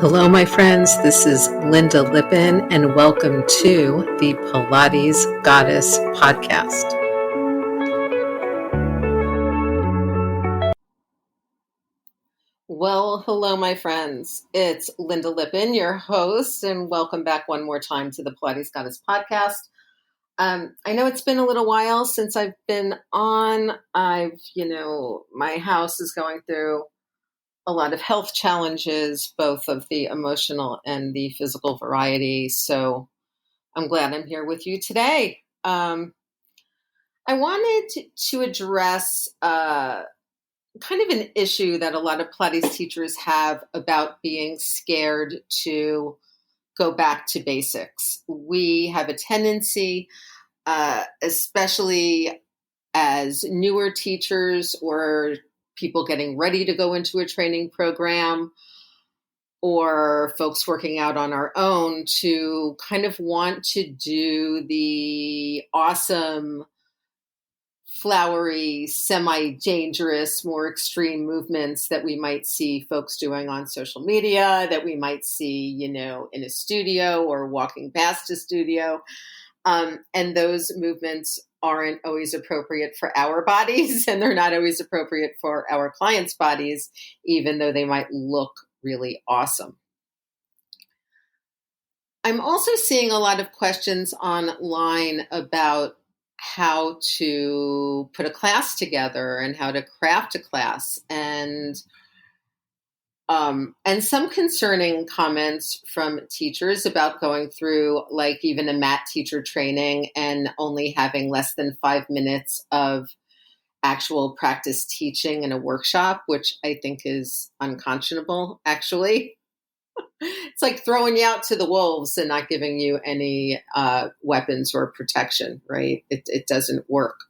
Hello, my friends. This is Lynda Lippin, and welcome to the Pilates Goddess podcast. Well, hello, my friends. It's Lynda Lippin, your host, and welcome back one more time to the Pilates Goddess podcast. I know it's been a little while since I've been on. My house is going through a lot of health challenges, both of the emotional and the physical variety. So I'm glad I'm here with you today. I wanted to address kind of an issue that a lot of Pilates teachers have about being scared to go back to basics. We have a tendency, especially as newer teachers or people getting ready to go into a training program or folks working out on our own, to kind of want to do the awesome, flowery, semi-dangerous, more extreme movements that we might see folks doing on social media, that we might see, in a studio or walking past a studio. And those movements aren't always appropriate for our bodies, and they're not always appropriate for our clients' bodies, even though they might look really awesome. I'm also seeing a lot of questions online about how to put a class together and how to craft a class, and some concerning comments from teachers about going through like even a mat teacher training and only having less than 5 minutes of actual practice teaching in a workshop, which I think is unconscionable, actually. It's like throwing you out to the wolves and not giving you any weapons or protection, right? It doesn't work.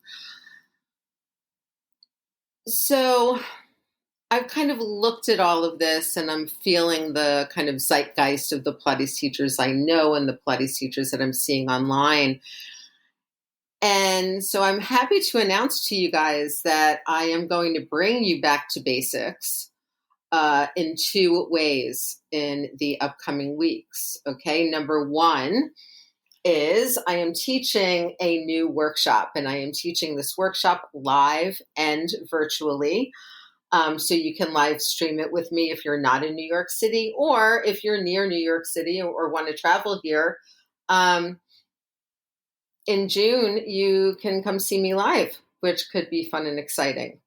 So I've kind of looked at all of this, and I'm feeling the kind of zeitgeist of the Pilates teachers I know and the Pilates teachers that I'm seeing online. And so I'm happy to announce to you guys that I am going to bring you back to basics in two ways in the upcoming weeks. Okay, number one is I am teaching a new workshop, and I am teaching this workshop live and virtually. So you can live stream it with me if you're not in New York City, or if you're near New York City or want to travel here. In June, you can come see me live, which could be fun and exciting.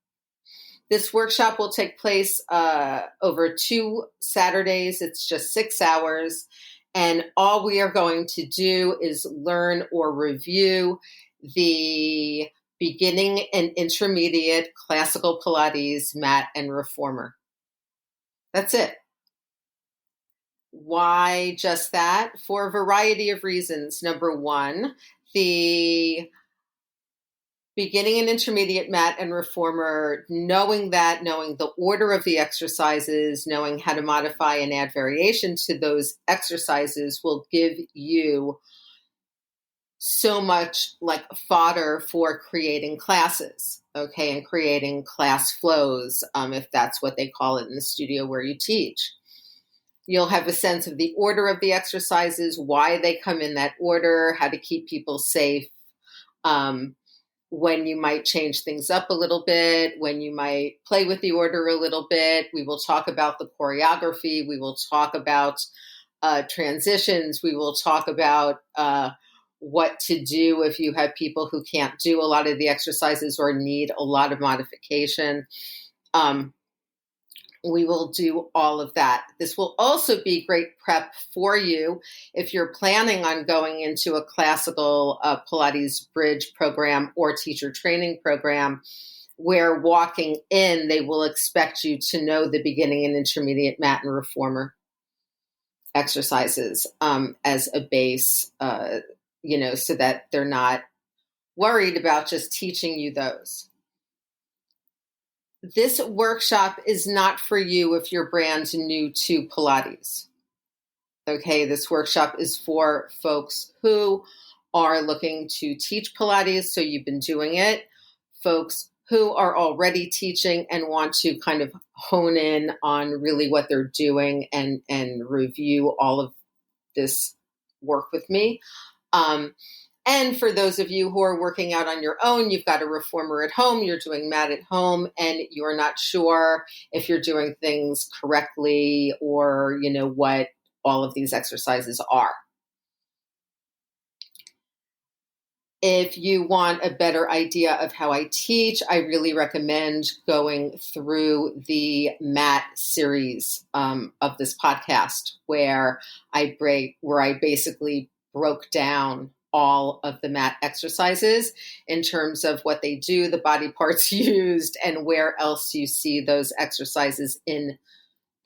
This workshop will take place over 2 Saturdays. It's just 6 hours. And all we are going to do is learn or review the beginning and intermediate classical Pilates, mat, and reformer. That's it. Why just that? For a variety of reasons. Number one, the beginning and intermediate mat and reformer, knowing the order of the exercises, knowing how to modify and add variation to those exercises will give you so much like fodder for creating classes, okay, and creating class flows, if that's what they call it in the studio where you teach. You'll have a sense of the order of the exercises, why they come in that order, how to keep people safe, when you might change things up a little bit, when you might play with the order a little bit. We will talk about the choreography. We will talk about transitions. We will talk about what to do if you have people who can't do a lot of the exercises or need a lot of modification. We will do all of that. This will also be great prep for you if you're planning on going into a classical Pilates bridge program or teacher training program, where walking in, they will expect you to know the beginning and intermediate mat and reformer exercises as a base, so that they're not worried about just teaching you those. This workshop is not for you if you're brand new to Pilates. Okay, this workshop is for folks who are looking to teach Pilates, so you've been doing it. Folks who are already teaching and want to kind of hone in on really what they're doing and review all of this work with me. And for those of you who are working out on your own, you've got a reformer at home, you're doing mat at home, and you're not sure if you're doing things correctly or, what all of these exercises are. If you want a better idea of how I teach, I really recommend going through the mat series of this podcast, where I basically broke down all of the mat exercises in terms of what they do, the body parts used, and where else you see those exercises in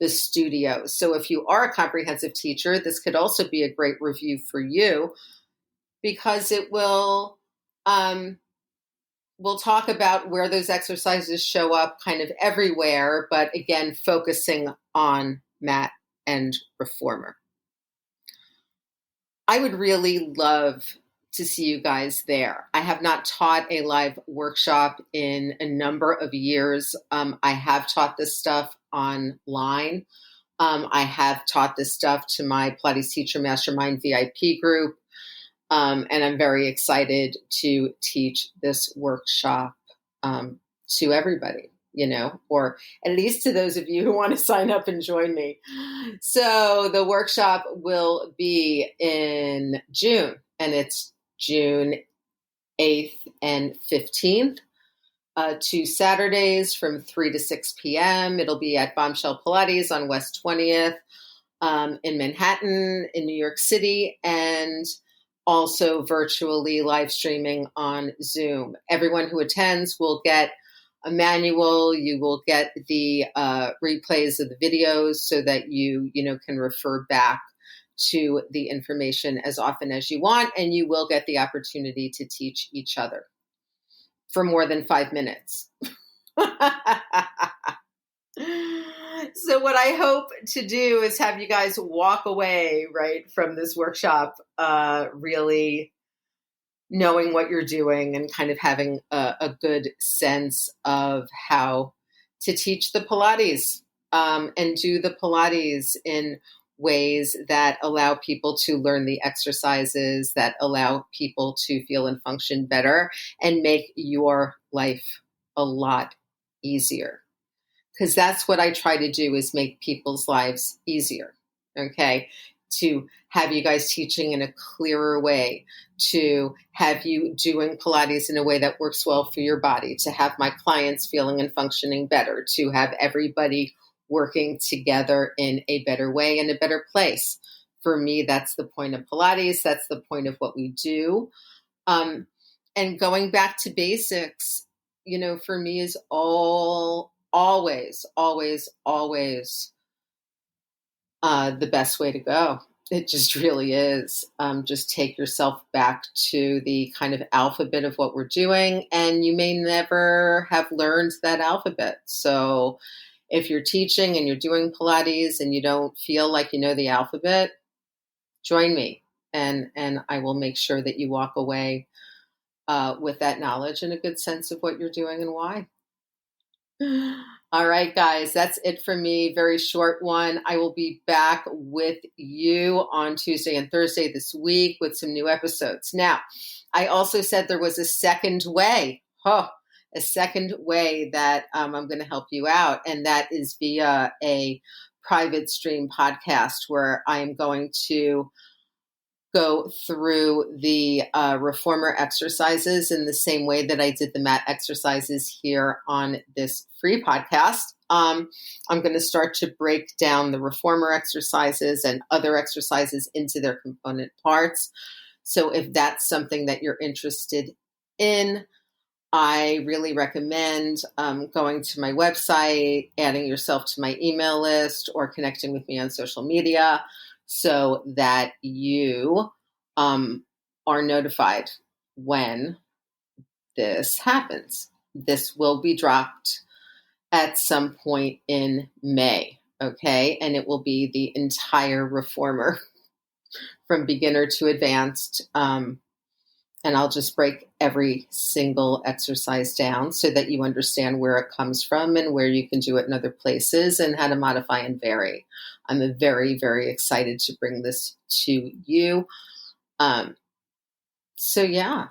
the studio. So if you are a comprehensive teacher, this could also be a great review for you, because it will we'll talk about where those exercises show up kind of everywhere, but again, focusing on mat and reformer. I would really love to see you guys there. I have not taught a live workshop in a number of years. I have taught this stuff online. I have taught this stuff to my Pilates Teacher Mastermind VIP group. And I'm very excited to teach this workshop to everybody, or at least to those of you who want to sign up and join me. So the workshop will be in June, and it's June 8th and 15th, 2 Saturdays from 3 to 6 p.m. It'll be at Bombshell Pilates on West 20th in Manhattan, in New York City, and also virtually live streaming on Zoom. Everyone who attends will get a manual. You will get the replays of the videos so that you can refer back to the information as often as you want, and you will get the opportunity to teach each other for more than 5 minutes. So what I hope to do is have you guys walk away right from this workshop really knowing what you're doing and kind of having a good sense of how to teach the Pilates and do the Pilates in ways that allow people to learn the exercises, that allow people to feel and function better and make your life a lot easier. Because that's what I try to do, is make people's lives easier, okay? To have you guys teaching in a clearer way, to have you doing Pilates in a way that works well for your body, to have my clients feeling and functioning better, to have everybody working together in a better way and a better place. For me, that's the point of Pilates. That's the point of what we do. And going back to basics, for me is always the best way to go. It just really is. Just take yourself back to the kind of alphabet of what we're doing, and you may never have learned that alphabet. So if you're teaching and you're doing Pilates and you don't feel like you know the alphabet, join me, and I will make sure that you walk away with that knowledge and a good sense of what you're doing and why. All right, guys, that's it for me. Very short one. I will be back with you on Tuesday and Thursday this week with some new episodes. Now, I also said there was a second way, that I'm going to help you out, and that is via a private stream podcast where I am going to go through the reformer exercises in the same way that I did the mat exercises here on this free podcast. I'm going to start to break down the reformer exercises and other exercises into their component parts. So if that's something that you're interested in, I really recommend going to my website, adding yourself to my email list, or connecting with me on social media, so that you are notified when this happens. This will be dropped at some point in May, okay? And it will be the entire reformer from beginner to advanced And I'll just break every single exercise down so that you understand where it comes from and where you can do it in other places and how to modify and vary. I'm very, very excited to bring this to you. So yeah,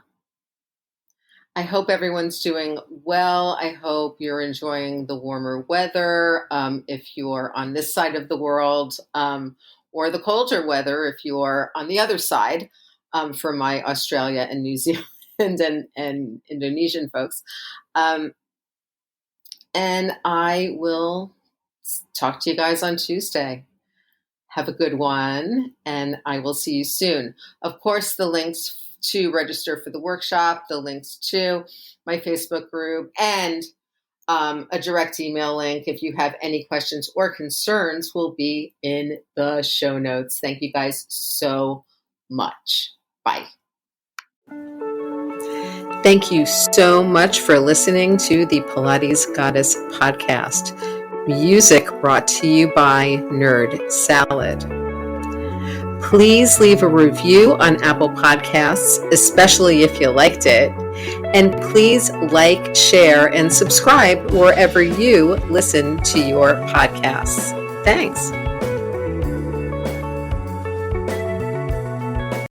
I hope everyone's doing well. I hope you're enjoying the warmer weather if you're on this side of the world, or the colder weather if you're on the other side, for my Australia and New Zealand and Indonesian folks. And I will talk to you guys on Tuesday. Have a good one, and I will see you soon. Of course, the links to register for the workshop, the links to my Facebook group, and a direct email link if you have any questions or concerns will be in the show notes. Thank you guys so much. Bye. Thank you so much for listening to the Pilates Goddess podcast. Music brought to you by Nerd Salad. Please leave a review on Apple Podcasts, especially if you liked it. And please like, share, and subscribe wherever you listen to your podcasts. Thanks.